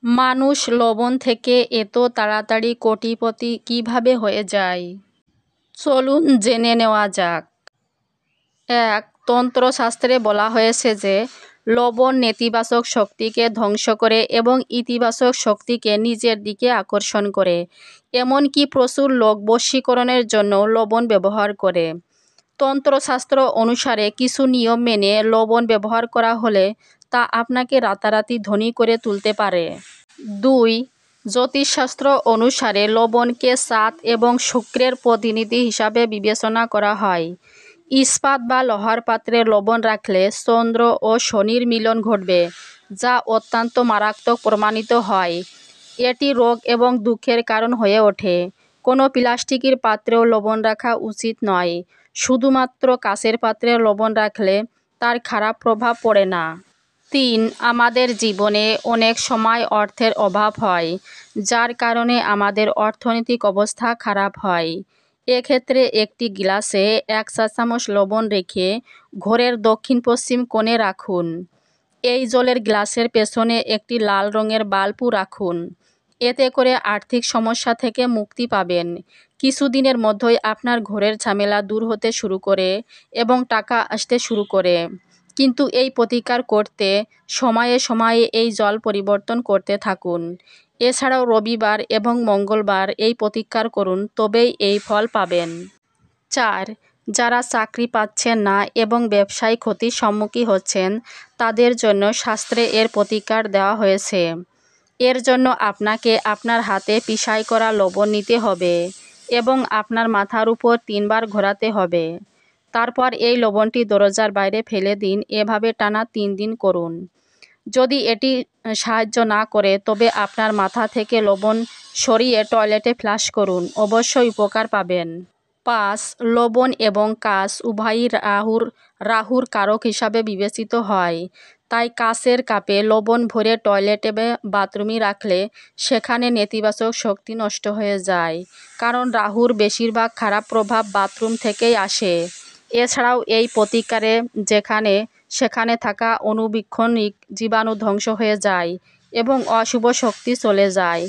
মানুষ লবণ থেকে এত তাড়াতাড়ি কোটিপতি কিভাবে হয়ে যায়? চলুন জেনে নেওয়া যাক। 1. তন্ত্রশাস্ত্রে বলা হয়েছে যে লবণ নেতিবাচক শক্তিকে ধ্বংস করে এবং ইতিবাচক শক্তিকে নিজের দিকে আকর্ষণ করে। এমনকি প্রচুর লোক বশীকরণের জন্য লবণ ব্যবহার করে। তন্ত্রশাস্ত্র অনুসারে কিছু নিয়ম মেনে লবণ ব্যবহার করা হলে তা আপনাকে রাতারাতি ধনী করে তুলতে পারে। 2. জ্যোতিষশাস্ত্র অনুসারে লবণকে চাঁদ এবং শুক্রের প্রতিনিধি হিসাবে বিবেচনা করা হয়। ইস্পাত বা লোহার পাত্রে লবণ রাখলে চন্দ্র ও শনির মিলন ঘটবে, যা অত্যন্ত মারাত্মক প্রমাণিত হয়। এটি রোগ এবং দুঃখের কারণ হয়ে ওঠে। কোনো প্লাস্টিকের পাত্রেও লবণ রাখা উচিত নয়। শুধুমাত্র কাঁচের পাত্রে লবণ রাখলে তার খারাপ প্রভাব পড়ে না। 3. আমাদের জীবনে অনেক সময় অর্থের অভাব হয়, যার কারণে আমাদের অর্থনৈতিক অবস্থা খারাপ হয়। এক্ষেত্রে একটি গ্লাসে 1 চা-চামচ লবণ রেখে ঘরের দক্ষিণ-পশ্চিম কোণে রাখুন। এই জলের গ্লাসের পেছনে একটি লাল রঙের বাল্বও রাখুন। এতে করে আর্থিক সমস্যা থেকে মুক্তি পাবেন। কিছুদিনের মধ্যেই আপনার ঘরের ঝামেলা দূর হতে শুরু করে এবং টাকা আসতে শুরু করে। কিন্তু এই প্রতিকার করতে সময়ে সময়ে এই জল পরিবর্তন করতে থাকুন। এছাড়াও রবিবার এবং মঙ্গলবার এই প্রতিকার করুন, তবেই এই ফল পাবেন। 4. যারা চাকরি পাচ্ছেন না এবং ব্যবসায় ক্ষতির সম্মুখীন হচ্ছেন, তাদের জন্য শাস্ত্রে এর প্রতিকার দেওয়া হয়েছে। এর জন্য আপনাকে আপনার হাতে পিষাই করা লবণ নিতে হবে এবং আপনার মাথার উপর 3 বার ঘোরাতে হবে। তারপর এই লবণটি দরজার বাইরে ফেলে দিন। এভাবে টানা 3 দিন করুন। যদি এটি সাহায্য না করে তবে আপনার মাথা থেকে লবণ সরিয়ে টয়লেটে ফ্লাশ করুন। অবশ্যই উপকার পাবেন। 5. লবণ এবং কাঁচ উভয়ই রাহুর কারক হিসাবে বিবেচিত হয়। তাই কাঁচের কাপে লবণ ভরে টয়লেটে বা বাথরুমে রাখলে সেখানে নেতিবাচক শক্তি নষ্ট হয়ে যায়, কারণ রাহুর বেশিরভাগ খারাপ প্রভাব বাথরুম থেকেই আসে। এছাড়াও এই প্রতিকারে সেখানে থাকা অণুবীক্ষণিক জীবাণু ধ্বংস হয়ে যায় এবং অশুভ শক্তি চলে যায়।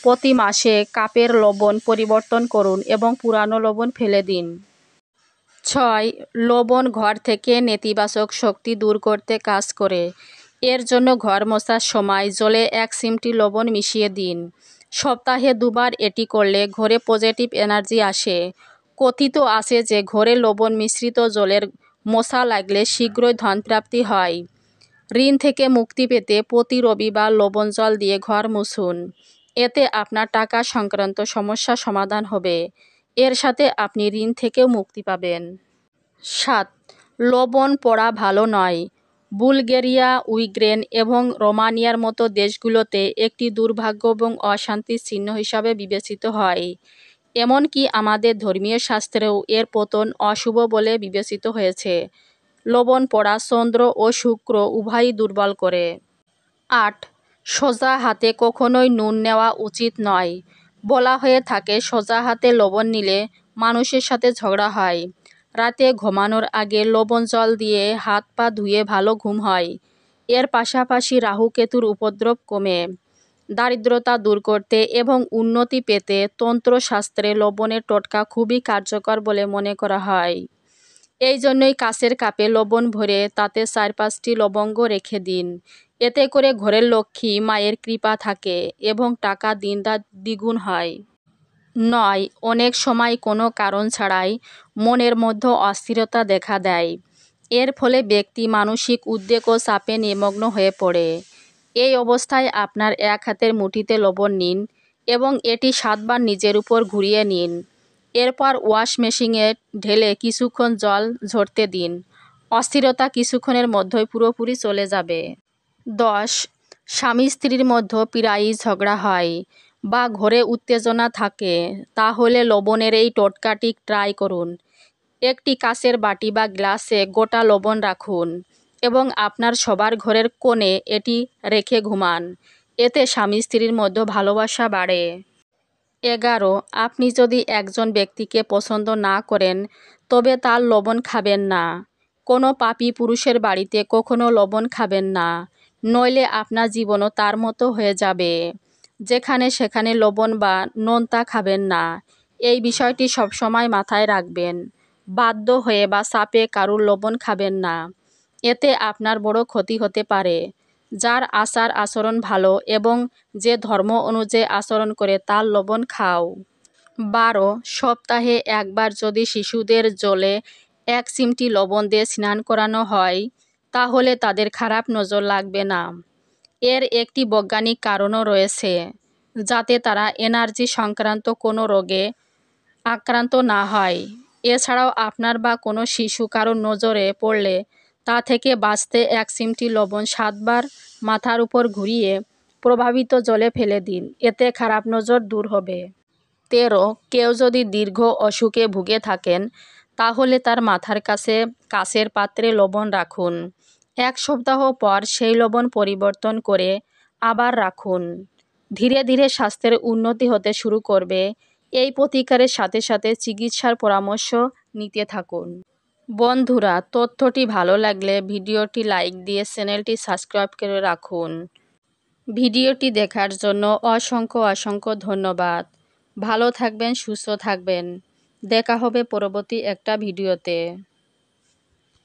প্রতি মাসে কাপের লবণ পরিবর্তন করুন এবং পুরানো লবণ ফেলে দিন। 6. লবণ ঘর থেকে নেতিবাচক শক্তি দূর করতে কাজ করে। এর জন্য ঘর মোছার সময় জলে 1 চিমটি লবণ মিশিয়ে দিন। সপ্তাহে 2 বার এটি করলে ঘরে পজিটিভ এনার্জি আসে। কথিত আছে যে ঘরে লবণ মিশ্রিত জলের মোছা লাগলে শীঘ্রই ধনপ্রাপ্তি হয়। ঋণ থেকে মুক্তি পেতে প্রতি রবিবার লবণ জল দিয়ে ঘর মুছুন। এতে আপনার টাকা সংক্রান্ত সমস্যা সমাধান হবে। এর সাথে আপনি ঋণ থেকেও মুক্তি পাবেন। 7. লবণ পড়া ভালো নয়। বুলগেরিয়া, ইউক্রেন এবং রোমানিয়ার মতো দেশগুলোতে একটি দুর্ভাগ্য এবং অশান্তির চিহ্ন হিসাবে বিবেচিত হয়। এমনকি আমাদের ধর্মীয় শাস্ত্রেও এর পতন অশুভ বলে বিবেচিত হয়েছে। লবণ পড়া চন্দ্র ও শুক্র উভয়ই দুর্বল করে। 8. সোজা হাতে কখনোই নুন নেওয়া উচিত নয়। বলা হয়ে থাকে সোজা হাতে লবণ নিলে মানুষের সাথে ঝগড়া হয়। রাতে ঘুমানোর আগে লবণ জল দিয়ে হাত পা ধুয়ে ভালো ঘুম হয়। এর পাশাপাশি রাহু কেতুর উপদ্রব কমে। দারিদ্রতা দূর করতে এবং উন্নতি পেতে তন্ত্রশাস্ত্রে লবণের টোটকা খুবই কার্যকর বলে মনে করা হয়। এই জন্যই কাঁচের কাপে লবণ ভরে তাতে 4-5টি লবঙ্গ রেখে দিন। এতে করে ঘরের লক্ষ্মী মায়ের কৃপা থাকে এবং টাকা দিনরাত দ্বিগুণ হয়। 9. অনেক সময় কোনো কারণ ছাড়াই মনের মধ্যে অস্থিরতা দেখা দেয়। এর ফলে ব্যক্তি মানসিক উদ্বেগ ও চাপে নিমগ্ন হয়ে পড়ে। এই অবস্থায় আপনার এক হাতের মুঠিতে লবণ নিন এবং এটি 7 বার নিজের উপর ঘুরিয়ে নিন। এরপর ওয়াশ মেশিনে ঢেলে কিছুক্ষণ জল ঝরতে দিন। অস্থিরতা কিছুক্ষণের মধ্যেই পুরোপুরি চলে যাবে। 10. স্বামী স্ত্রীর মধ্যে প্রায়ই ঝগড়া হয় বা ঘরে উত্তেজনা থাকে, তাহলে লবণের এই টোটকাটি ট্রাই করুন। একটি কাঁচের বাটি বা গ্লাসে গোটা লবণ রাখুন এবং আপনার শোবার ঘরের কোণে এটি রেখে ঘুমান। এতে স্বামী স্ত্রীর মধ্যে ভালোবাসা বাড়ে। 11. আপনি যদি একজন ব্যক্তিকে পছন্দ না করেন তবে তার লবণ খাবেন না। কোনো পাপী পুরুষের বাড়িতে কখনো লবণ খাবেন না। নইলে আপনার জীবনও তার মতো হয়ে যাবে। যেখানে সেখানে লবণ বা নোনতা খাবেন না। এই বিষয়টি সবসময় মাথায় রাখবেন। বাধ্য হয়ে বা চাপে কারুর লবণ খাবেন না। এতে আপনার বড় ক্ষতি হতে পারে। যার আচার আচরণ ভালো এবং যে ধর্ম অনুযায়ী আচরণ করে তার লবণ খাও। 12 সপ্তাহে একবার যদি শিশুদের জলে 1 চিমটি লবণ দিয়ে স্নান করানো হয়, তাহলে তাদের খারাপ নজর লাগবে না। এর একটি বৈজ্ঞানিক কারণও রয়েছে, যাতে তারা এনার্জি সংক্রান্ত কোনো রোগে আক্রান্ত না হয়। এছাড়াও আপনার বা কোনো শিশু কারোর নজরে পড়লে তা থেকে বাঁচতে 1 চিমটি লবণ 7 বার মাথার উপর ঘুরিয়ে প্রভাবিত জলে ফেলে দিন। এতে খারাপ নজর দূর হবে। 13 কেউ যদি দীর্ঘ অসুখে ভুগে থাকেন, তাহলে তার মাথার কাছে কাচের পাত্রে লবণ রাখুন। 1 সপ্তাহ পর সেই লবণ পরিবর্তন করে আবার রাখুন। ধীরে ধীরে স্বাস্থ্যের উন্নতি হতে শুরু করবে। এই প্রতিকারের সাথে সাথে চিকিৎসার পরামর্শ নিতে থাকুন। বন্ধুরা, তথ্যটি ভালো লাগলে ভিডিওটি লাইক দিয়ে চ্যানেলটি সাবস্ক্রাইব করে রাখুন। ভিডিওটি দেখার জন্য অসংখ্য অসংখ্য ধন্যবাদ। ভালো থাকবেন, সুস্থ থাকবেন। দেখা হবে পরবর্তী একটা ভিডিওতে।